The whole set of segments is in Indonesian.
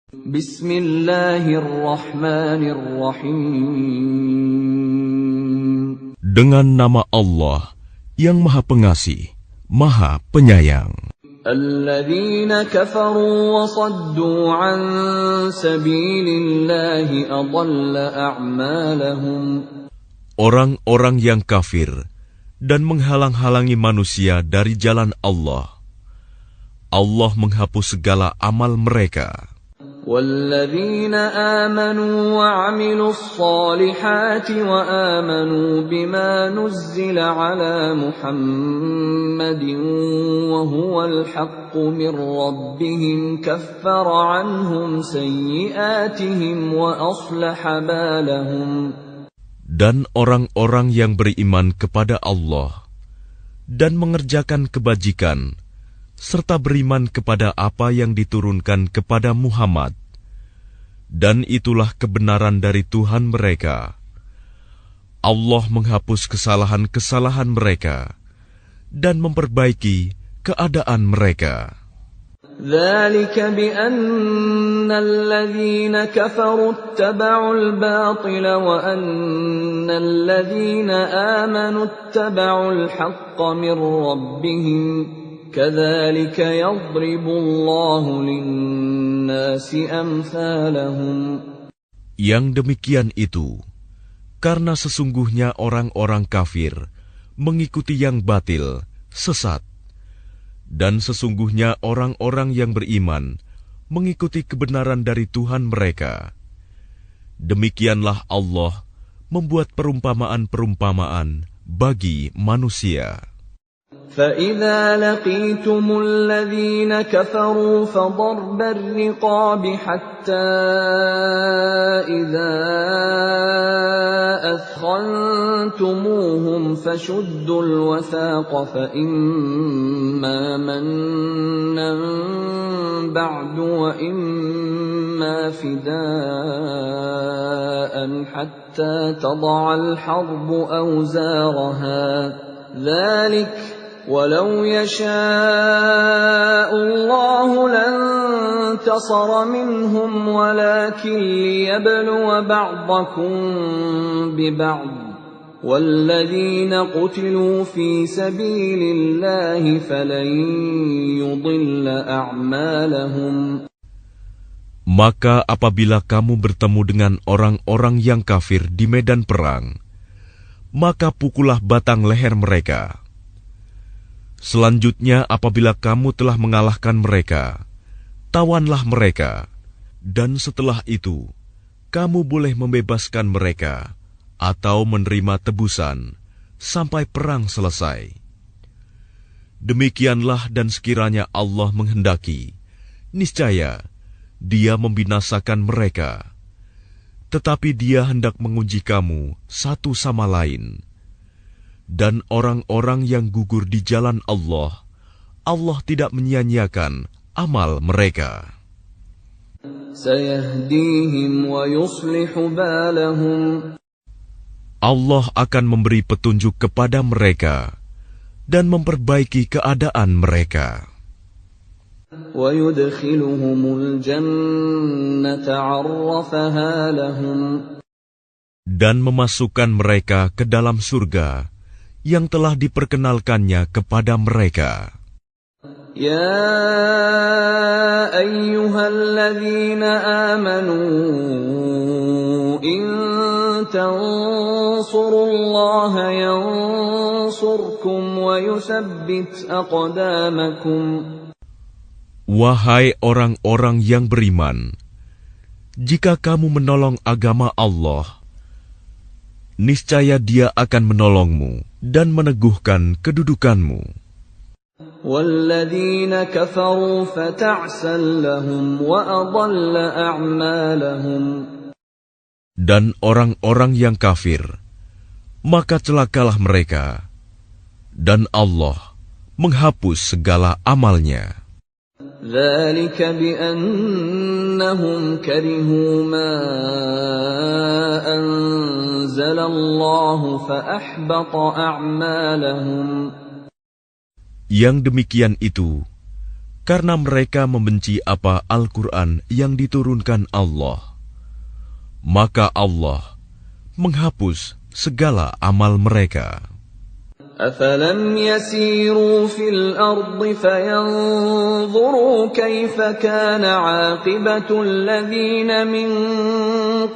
Bismillahirrahmanirrahim. Dengan nama Allah yang Maha Pengasih, Maha Penyayang. Alladzina kafaru wa saddu an sabilillahi adalla a'malahum. Orang-orang yang kafir dan menghalang-halangi manusia dari jalan Allah. Allah menghapus segala amal mereka. وَالَّذِينَ آمَنُوا وَعَمِلُوا الصَّالِحَاتِ وَآمَنُوا بِمَا نُزِّلَ عَلَى مُحَمَّدٍ وَهُوَ الْحَقُّ مِنْ رَبِّهِمْ كَفَّرَ عَنْهُمْ سَيِّئَاتِهِمْ وَأَصْلَحَ بَالَهُمْ. Dan orang-orang yang beriman kepada Allah dan mengerjakan kebajikan serta beriman kepada apa yang diturunkan kepada Muhammad, dan itulah kebenaran dari Tuhan mereka. Allah menghapus kesalahan-kesalahan mereka dan memperbaiki keadaan mereka. ذَلِكَ بِأَنَّ الَّذِينَ كَفَرُوا اتَّبَعُوا الْبَاطِلَ وَأَنَّ الَّذِينَ آمَنُوا اتَّبَعُوا الْحَقَّ مِنْ رَبِّهِمْ كَذَلِكَ يَضْرِبُ اللَّهُ لِلنَّاسِ أَمْثَالَهُمْ. Yang demikian itu, karena sesungguhnya orang-orang kafir mengikuti yang batil, sesat. Dan sesungguhnya orang-orang yang beriman mengikuti kebenaran dari Tuhan mereka. Demikianlah Allah membuat perumpamaan-perumpamaan bagi manusia. فَإِذَا لَقِيتُمُ الَّذِينَ كَفَرُوا فَضَرْبَ الرِّقَابِ حَتَّى إِذَا أَثْخَنْتُمُوهُمْ فَشُدُّوا الْوَثَاقَ فَإِمَّا مَنًّا بَعْدُ وَإِمَّا فِدَاءً حَتَّى تَضَعَ الْحَرْبُ أَوْزَارَهَا ذَلِكَ وَلَوْ يَشَاءُ اللَّهُ لَانتَصَرَ مِنْهُمْ وَلَكِنْ لِيَبْلُوَ بَعْضَكُمْ بِبَعْضٍ وَالَّذِينَ قُتِلُوا فِي سَبِيلِ اللَّهِ فَلَنْ يُضِلَّ أَعْمَالَهُمْ. Maka apabila kamu bertemu dengan orang-orang yang kafir di medan perang, maka pukullah batang leher mereka. Selanjutnya apabila kamu telah mengalahkan mereka, tawanlah mereka, dan setelah itu kamu boleh membebaskan mereka atau menerima tebusan sampai perang selesai. Demikianlah, dan sekiranya Allah menghendaki, niscaya Dia membinasakan mereka. Tetapi Dia hendak menguji kamu satu sama lain. Dan orang-orang yang gugur di jalan Allah, Allah tidak menyia-nyiakan amal mereka. سَيَهْدِيهِمْ وَيُصْلِحُ بَالَهُمْ. Allah akan memberi petunjuk kepada mereka dan memperbaiki keadaan mereka. وَيُدْخِلُهُمُ الْجَنَّةَ عَرَّفَهَا لَهُمْ. Dan memasukkan mereka ke dalam surga yang telah diperkenalkannya kepada mereka. يَا أَيُّهَا الَّذِينَ آمَنُوا إِن تَنصُرُوا اللَّهَ يَنصُرْكُمْ وَيُثَبِّتْ أَقْدَامَكُمْ. Wahai orang-orang yang beriman, jika kamu menolong agama Allah, niscaya Dia akan menolongmu dan meneguhkan kedudukanmu. وَالَّذِينَ كَفَرُوا فَتَعْسًا لَهُمْ وَأَضَلَّ أَعْمَالَهُمْ. Dan orang-orang yang kafir, maka celakalah mereka, dan Allah menghapus segala amalnya. ذَلِكَ بِأَنَّهُمْ كَرِهُوا مَا أَنزَلَ اللَّهُ فَأَحْبَطَ أَعْمَالَهُمْ. Yang demikian itu karena mereka membenci apa Al-Quran yang diturunkan Allah. Maka Allah menghapus segala amal mereka. أفلم يسيروا في الأرض فينظروا كيف كان عاقبة الذين من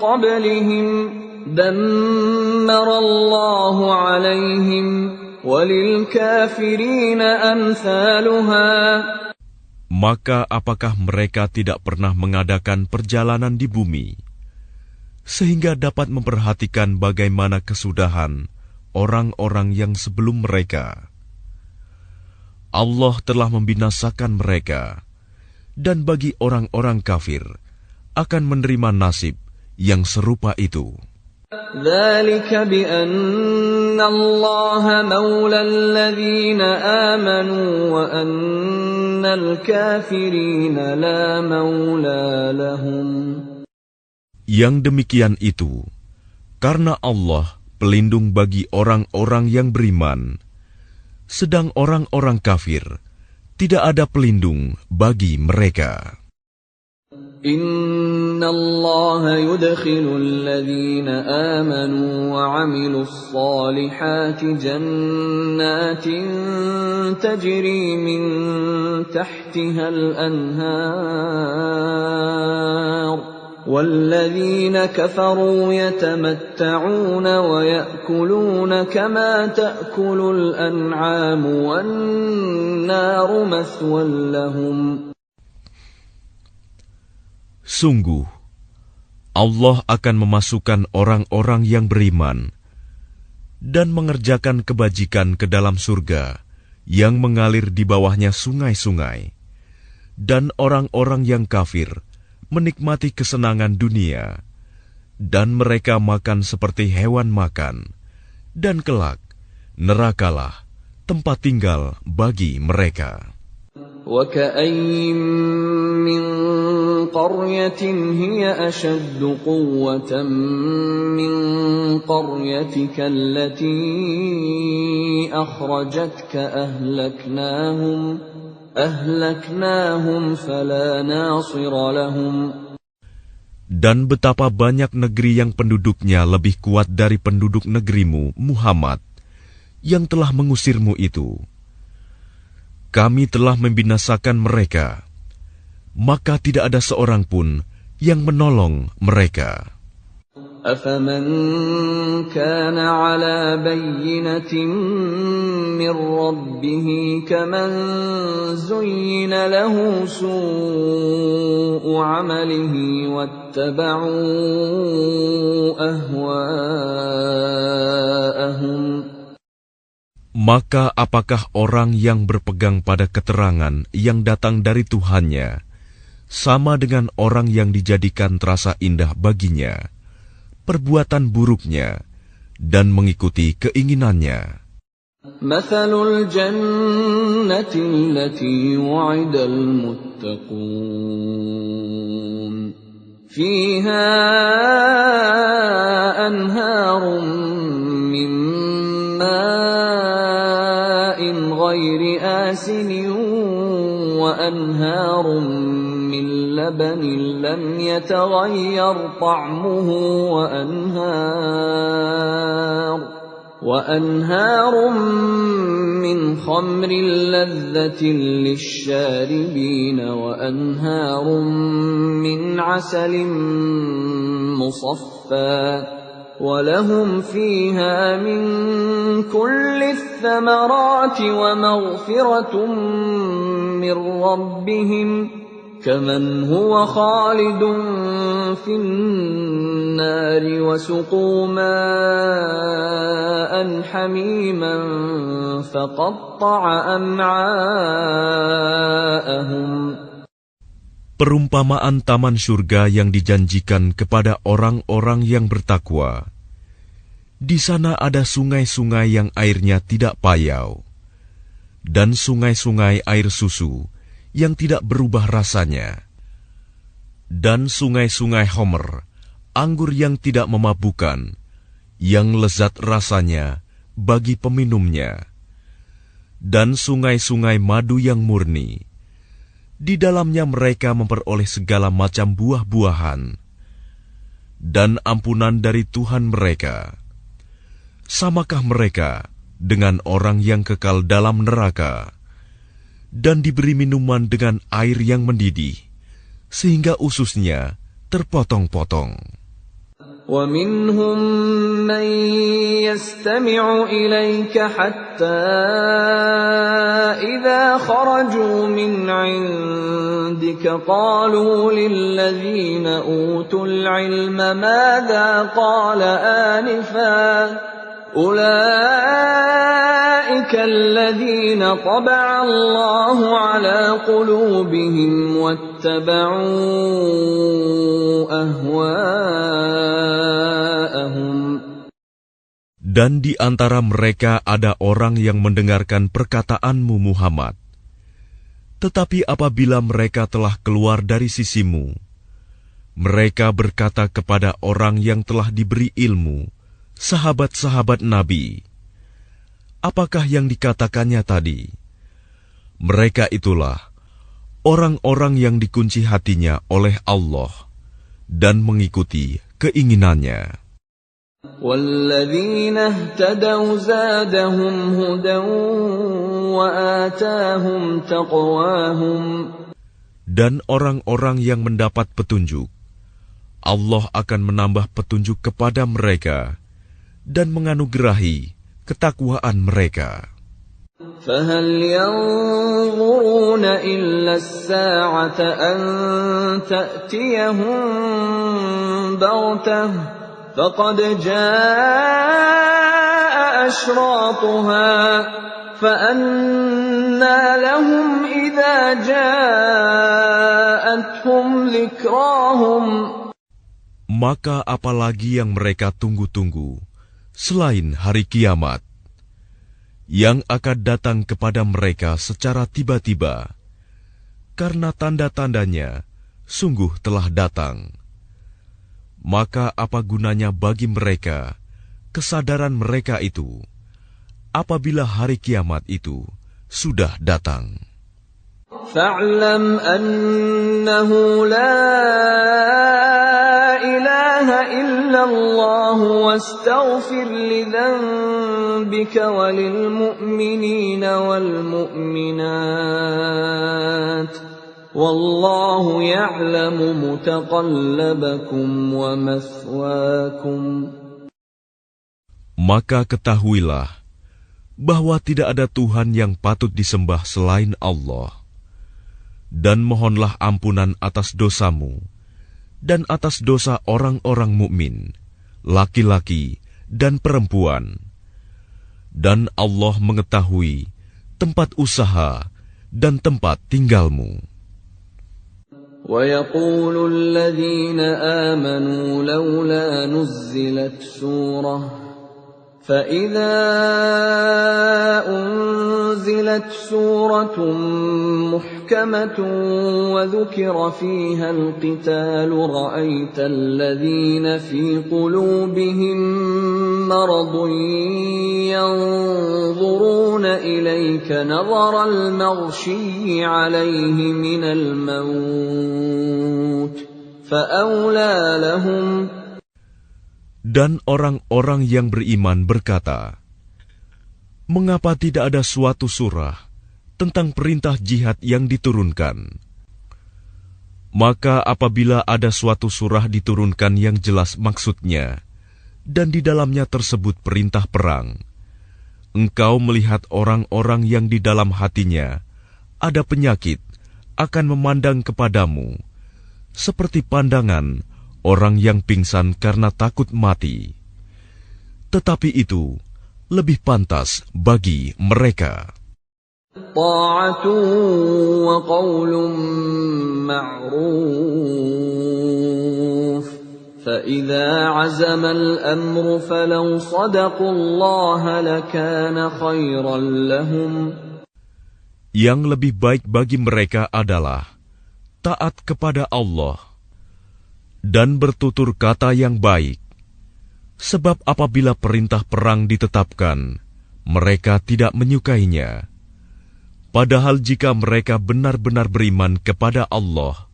قبلهم دمر الله عليهم وللكافرين أمثالها. Maka apakah mereka tidak pernah mengadakan perjalanan di bumi, sehingga dapat memperhatikan bagaimana kesudahan orang-orang yang sebelum mereka? Allah telah membinasakan mereka, dan bagi orang-orang kafir akan menerima nasib yang serupa itu. ذلك بأن الله مولى الذين آمنوا وأن الكافرين لا مولى لهم. Yang demikian itu karena Allah pelindung bagi orang-orang yang beriman, sedang orang-orang kafir tidak ada pelindung bagi mereka. Inna Allah yudkhilu alladhina amanu wa 'amilus salihati jannatin tajri min tahtiha al-anhar. وَالَّذِينَ كَفَرُوا يَتَمَتَّعُونَ وَيَأْكُلُونَ كَمَا تَأْكُلُ الْأَنْعَامُ وَالنَّارُ مَثْوًى لَهُمْ. Sungguh, Allah akan memasukkan orang-orang yang beriman dan mengerjakan kebajikan ke dalam surga yang mengalir di bawahnya sungai-sungai, dan orang-orang yang kafir menikmati kesenangan dunia, dan mereka makan seperti hewan makan, dan kelak nerakalah tempat tinggal bagi mereka. وَكَأَيِّن مِّن قَرْيَةٍ هِيَ أَشَدُّ قُوَّةً مِّن قَرْيَتِكَ الَّتِي أَخْرَجَتْكَ أهلكناهم فلا ناصر لهم. Dan betapa banyak negeri yang penduduknya lebih kuat dari penduduk negerimu, Muhammad, yang telah mengusirmu itu. Kami telah membinasakan mereka, maka tidak ada seorang pun yang menolong mereka. أَفَمَنْ كَانَ عَلَى بَيِّنَةٍ مِّن رَّبِّهِ كَمَنْ زُيِّنَ لَهُ سُوءُ عَمَلِهِ وَاتَّبَعُوا أَهْوَاءَهُمْ. Maka apakah orang yang berpegang pada keterangan yang datang dari Tuhannya sama dengan orang yang dijadikan terasa indah baginya perbuatan buruknya dan mengikuti keinginannya? مثل الجنة التي وعد المتقون فيها أنهار من ماء غير آسن وأنهار من لبن لم يتغير طعمه وأنهار من خمر لذة للشاربين وأنهار من عسل مصفى ولهم فيها من كل الثمرات ومغفرة من ربهم كمن هو خالد في النار وسقوا ماء حميما فقطع أمعاءهم. Perumpamaan taman surga yang dijanjikan kepada orang-orang yang bertakwa. Di sana ada sungai-sungai yang airnya tidak payau, dan sungai-sungai air susu yang tidak berubah rasanya, dan sungai-sungai homer, anggur yang tidak memabukkan, yang lezat rasanya bagi peminumnya, dan sungai-sungai madu yang murni, Di dalamnya mereka memperoleh segala macam buah-buahan dan ampunan dari Tuhan mereka. Samakah mereka dengan orang yang kekal dalam neraka dan diberi minuman dengan air yang mendidih, sehingga ususnya terpotong-potong? وَمِنْهُمْ مَنْ يَسْتَمِعُ إِلَيْكَ حَتَّى إِذَا خَرَجُوا مِنْ عِنْدِكَ قَالُوا لِلَّذِينَ أُوتُوا الْعِلْمَ مَاذَا قَالَ آنِفًا أُولَئِكَ الَّذِينَ طَبَعَ اللَّهُ عَلَى قُلُوبِهِمْ وَاتَّبَعُوا أَهْوَاءَهُمْ. Dan di antara mereka ada orang yang mendengarkan perkataanmu Muhammad. Tetapi apabila mereka telah keluar dari sisimu, mereka berkata kepada orang yang telah diberi ilmu, sahabat-sahabat Nabi, apakah yang dikatakannya tadi? Mereka itulah orang-orang yang dikunci hatinya oleh Allah dan mengikuti keinginannya. وَالَّذِينَ اهْتَدَوْا زَادَهُمْ هُدًى وَآتَاهُمْ تَقْوَاهُمْ. Dan orang-orang yang mendapat petunjuk, Allah akan menambah petunjuk kepada mereka dan menganugerahi ketakwaan mereka. فَهَلْ يَنظُرُونَ إِلَّا السَّاعَةَ أَن تَأْتِيَهُم بَغْتَةً فَقَدْ جَاءَ أَشْرَاطُهَا فَأَنَّى لَهُمْ إِذَا جَاءَتْهُمْ ذِكْرَاهُمْ. Maka apalagi yang mereka tunggu-tunggu selain hari kiamat, yang akan datang kepada mereka secara tiba-tiba, karena tanda-tandanya sungguh telah datang. Maka apa gunanya bagi mereka kesadaran mereka itu apabila hari kiamat itu sudah datang? فَاعْلَمْ أَنَّهُ لَا إِلَهَ إِلَّا اللَّهُ وَاسْتَغْفِرْ لِذَنبِكَ وَلِلْمُؤْمِنِينَ وَالْمُؤْمِنَاتِ وَاللَّهُ يَعْلَمُ مُتَقَلَّبَكُمْ وَمَثْوَاكُمْ. Maka ketahuilah bahwa tidak ada Tuhan yang patut disembah selain Allah. Dan mohonlah ampunan atas dosamu dan atas dosa orang-orang mukmin, laki-laki dan perempuan. Dan Allah mengetahui tempat usaha dan tempat tinggalmu. وَيَقُولُ الَّذِينَ آمَنُوا لَوْلَا نُزِّلَتْ سُورَةٌ فَإِذَا أُنزِلَتْ سُورَةٌ مُحْكَمَةٌ وَذُكِرَ فِيهَا الْقِتَالُ رَأَيْتَ الَّذِينَ فِي قُلُوبِهِم مَّرَضٌ يَنظُرُونَ إِلَيْكَ نَظَرَ الْمَغْشِيِّ عَلَيْهِ مِنَ الْمَوْتِ فَأَوْلَىٰ لَهُمْ. Dan orang-orang yang beriman berkata, mengapa tidak ada suatu surah tentang perintah jihad yang diturunkan? Maka apabila ada suatu surah diturunkan yang jelas maksudnya, dan di dalamnya tersebut perintah perang, engkau melihat orang-orang yang di dalam hatinya ada penyakit akan memandang kepadamu, seperti pandangan orang yang pingsan karena takut mati. Tetapi itu lebih pantas bagi mereka. Ta'atun wa qawlun ma'ruf. Fa'idha 'azama al-amru falaw sadaqu Allah lakana khairan lahum. Yang lebih baik bagi mereka adalah taat kepada Allah dan bertutur kata yang baik, sebab apabila perintah perang ditetapkan, mereka tidak menyukainya. Padahal jika mereka benar-benar beriman kepada Allah,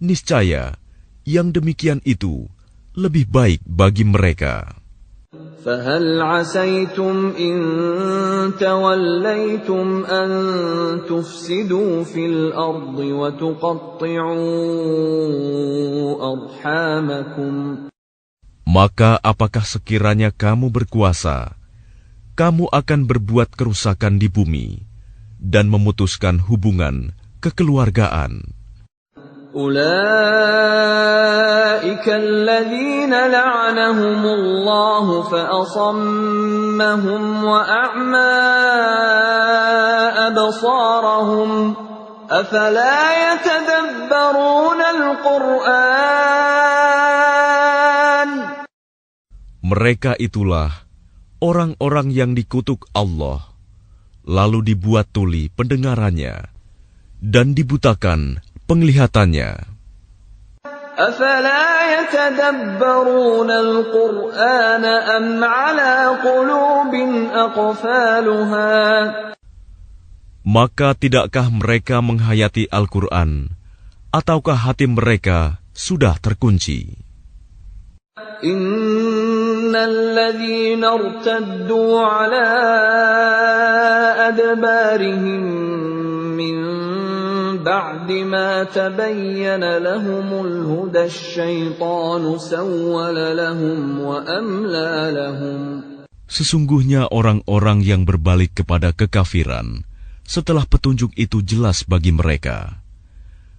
niscaya yang demikian itu lebih baik bagi mereka. فَهَلْ عَسَيْتُمْ إِن تَوَلَّيْتُمْ أَن تُفْسِدُوا فِي الْأَرْضِ وَتُقَطِّعُوا أَرْحَامَكُمْ. Maka apakah sekiranya kamu berkuasa, kamu akan berbuat kerusakan di bumi dan memutuskan hubungan kekeluargaan. أُولَئِكَ الَّذِينَ لَعَنَهُمُ اللَّهُ فَأَصَمَّهُمْ وَأَعْمَى أَبْصَارَهُمْ أَفَلَا يَتَدَبَّرُونَ الْقُرْآنَ. Mereka itulah orang-orang yang dikutuk Allah, lalu dibuat tuli pendengarannya dan dibutakan penglihatannya. أَفَلَا يَتَدَبَّرُونَ الْقُرْآنَ أَمْ عَلَى قُلُوبٍ أَقْفَالُهَا. Maka tidakkah mereka menghayati Al-Quran, ataukah hati mereka sudah terkunci? إِنَّ الَّذِينَ ارْتَدُّوا عَلَى أَدْبَارِهِمْ مِنْ بَعْدِ مَا تَبَيَّنَ لَهُمُ الْهُدَى الشَّيْطَانُ سَوَّلَ لَهُمْ وَأَمْلَى لَهُمْ. Sesungguhnya orang-orang yang berbalik kepada kekafiran setelah petunjuk itu jelas bagi mereka,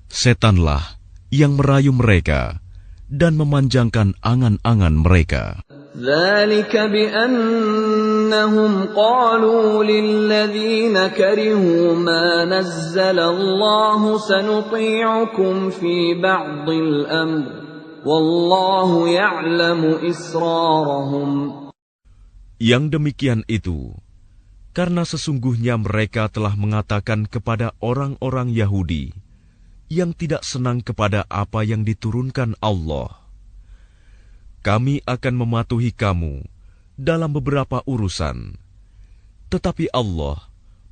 setanlah yang merayu mereka dan memanjangkan angan-angan mereka. ذَلِكَ بِأَنَّهُمْ قَالُوا لِلَّذِينَ كَرِهُوا مَا نَزَّلَ اللَّهُ سَنُطِيعُكُمْ فِي بَعْضِ الْأَمْرِ وَاللَّهُ يَعْلَمُ إِسْرَارَهُمْ. Yang demikian itu, karena sesungguhnya mereka telah mengatakan kepada orang-orang Yahudi yang tidak senang kepada apa yang diturunkan Allah, kami akan mematuhi kamu dalam beberapa urusan, tetapi Allah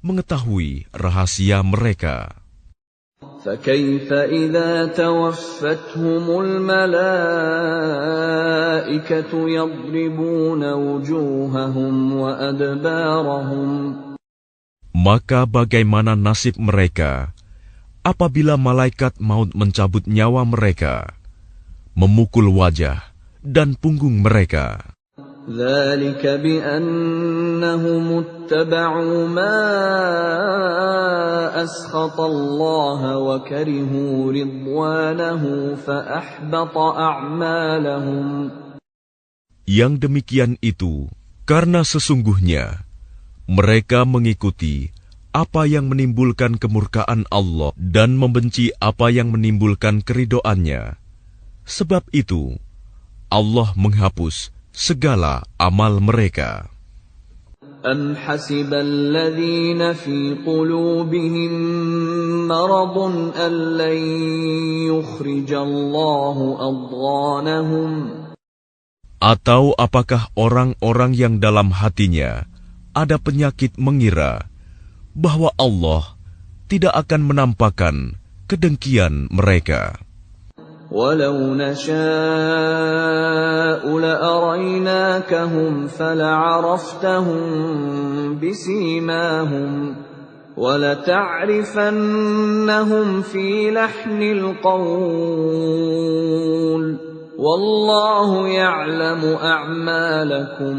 mengetahui rahasia mereka. فَكَيْفَ إِذَا تَوَفَّتْهُمُ الْمَلَائِكَةُ يَضْرِبُونَ وُجُوهَهُمْ وَأَدْبَارَهُمْ. Maka bagaimana nasib mereka apabila malaikat maut mencabut nyawa mereka, memukul wajah dan punggung mereka? ذَلِكَ بِأَنَّهُمُ اتَّبَعُوا مَا أَسْخَطَ اللَّهَ وَكَرِهُوا رِضْوَانَهُ فَأَحْبَطَ أَعْمَالَهُمْ. Yang demikian itu karena sesungguhnya mereka mengikuti apa yang menimbulkan kemurkaan Allah dan membenci apa yang menimbulkan keridhoannya. Sebab itu Allah menghapus segala amal mereka. أَمْ حَسِبَ الَّذِينَ فِي قُلُوبِهِم مَّرَضٌ أَن لَّن يُخْرِجَ اللَّهُ أَضْغَانَهُمْ. Atau apakah orang-orang yang dalam hatinya ada penyakit mengira bahwa Allah tidak akan menampakkan kedengkian mereka? وَلَوْ نَشَاءُ لَأَرَيْنَاكَهُمْ فَلَعَرَفْتَهُم بِسِيمَاهُمْ وَلَتَعْرِفَنَّهُمْ فِي لَحْنِ الْقَوْلِ وَاللَّهُ يَعْلَمُ أَعْمَالَكُمْ.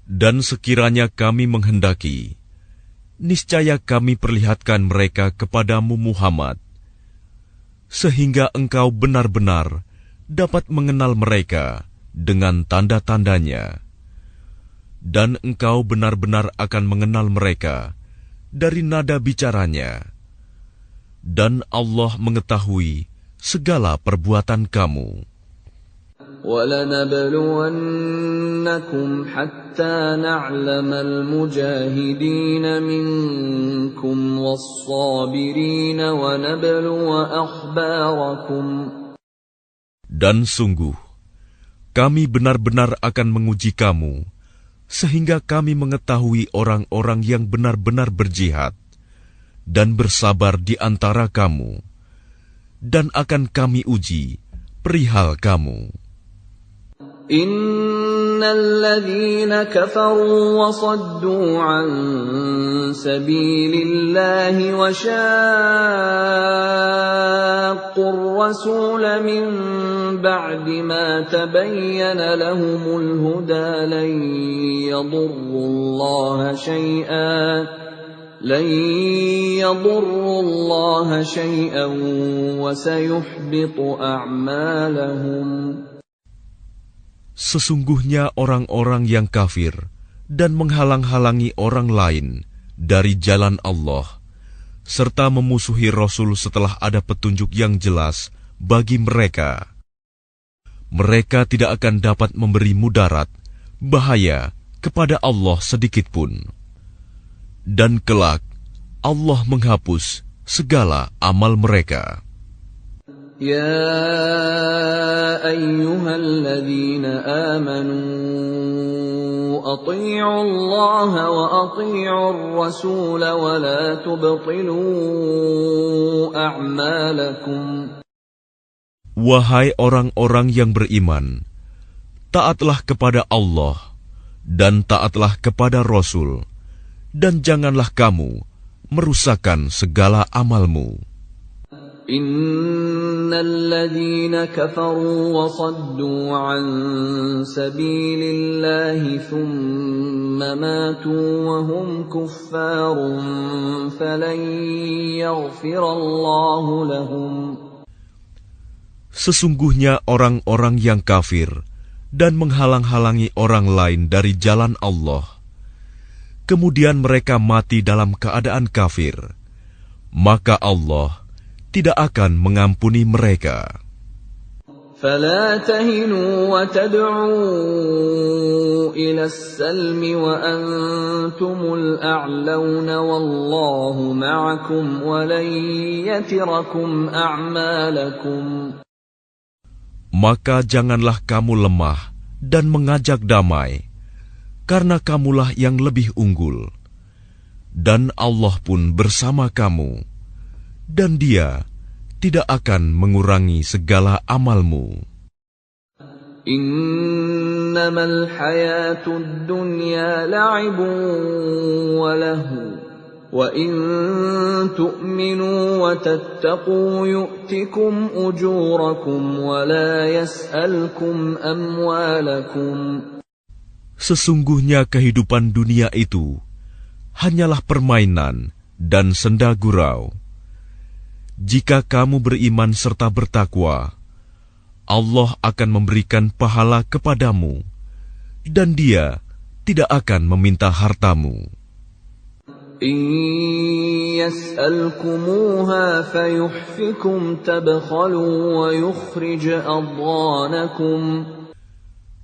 Dan sekiranya kami menghendaki, niscaya kami perlihatkan mereka kepadamu Muhammad, sehingga engkau benar-benar dapat mengenal mereka dengan tanda-tandanya. Dan engkau benar-benar akan mengenal mereka dari nada bicaranya. Dan Allah mengetahui segala perbuatan kamu. وَلَنَبْلُوَنَّكُمْ حَتَّى نَعْلَمَ الْمُجَاهِدِينَ مِنكُمْ وَالصَّابِرِينَ وَنَبْلُوَ أَخْبَارَكُمْ. Dan sungguh, kami benar-benar akan menguji kamu, sehingga kami mengetahui orang-orang yang benar-benar berjihad dan bersabar di antara kamu, dan akan kami uji perihal kamu. Innal ladzina kafaru wa saddu an sabilillahi wa shaqqur rasula min ba'di ma tabayyana lahumul huda lan yadurrullaha shay'an wa sayuhbitu a'malahum. Sesungguhnya orang-orang yang kafir dan menghalang-halangi orang lain dari jalan Allah, serta memusuhi Rasul setelah ada petunjuk yang jelas bagi mereka, mereka tidak akan dapat memberi mudarat, bahaya kepada Allah sedikitpun. Dan kelak, Allah menghapus segala amal mereka. Ya ayyuhalladzina amanu ati'u Allah wa ati'u Rasul wa la tubtilu a'malakum. Wahai orang-orang yang beriman, taatlah kepada Allah dan taatlah kepada Rasul, dan janganlah kamu merusakkan segala amalmu. Innal ladzina kafaru wa saddu an sabilillahi thumma matu wa hum kuffarun falan yaghfirallahu lahum. Sesungguhnya orang-orang yang kafir dan menghalang-halangi orang lain dari jalan Allah, kemudian mereka mati dalam keadaan kafir, maka Allah tidak akan mengampuni mereka. فَلَا تَهِنُوا وَتَدْعُوا إِلَى السَّلْمِ وَأَنْتُمُ الْأَعْلَوْنَ وَاللَّهُ مَعَكُمْ وَلَنْ يَتِرَكُمْ أَعْمَالَكُمْ. Maka janganlah kamu lemah dan mengajak damai, karena kamulah yang lebih unggul, dan Allah pun bersama kamu, dan Dia tidak akan mengurangi segala amalmu. Innamal hayatud dunya la'ibun wa lahu wa in tu'minu wa tattaqu yu'tikum ujurakum wa la yas'alkum amwalakum. Sesungguhnya kehidupan dunia itu hanyalah permainan dan senda gurau. Jika kamu beriman serta bertakwa, Allah akan memberikan pahala kepadamu, dan Dia tidak akan meminta hartamu. In yas'alkumuha fayuhfikum tabkhalu wa yukhrij adghanakum.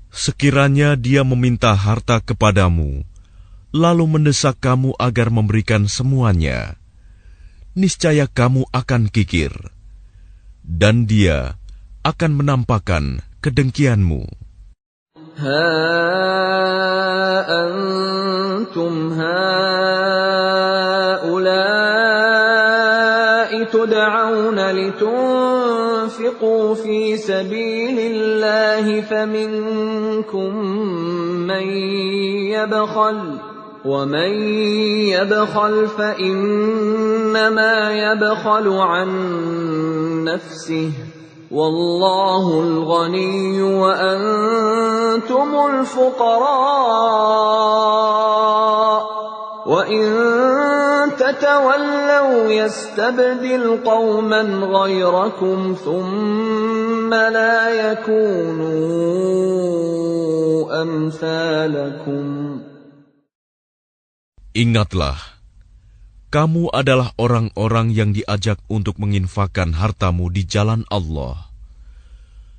Sekiranya Dia meminta harta kepadamu, lalu mendesak kamu agar memberikan semuanya, niscaya kamu akan kikir, dan Dia akan menampakkan kedengkianmu. Ha antum haula'i tud'auna litunfiqu fi sabilillahi faminkum man yabkhal وَمَنْ يَبْخَلْ فَإِنَّمَا يَبْخَلُ عَنْ نَفْسِهِ وَاللَّهُ الْغَنِيُّ وَأَنْتُمُ الْفُقَرَاءُ وَإِنْ تَتَوَلَّوْا يَسْتَبْدِلْ قَوْمًا غَيْرَكُمْ ثُمَّ لَا يَكُونُوا أَمْثَالَكُمْ. Ingatlah, kamu adalah orang-orang yang diajak untuk menginfakkan hartamu di jalan Allah.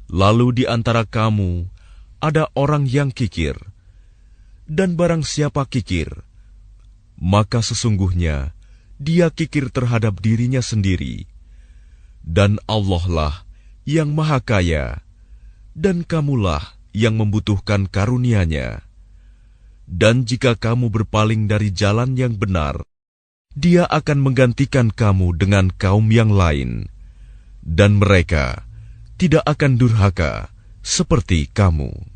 Lalu di antara kamu ada orang yang kikir, dan barang siapa kikir, maka sesungguhnya dia kikir terhadap dirinya sendiri, dan Allah lah yang Maha Kaya, dan kamulah yang membutuhkan karunia-Nya. Dan jika kamu berpaling dari jalan yang benar, Dia akan menggantikan kamu dengan kaum yang lain, dan mereka tidak akan durhaka seperti kamu.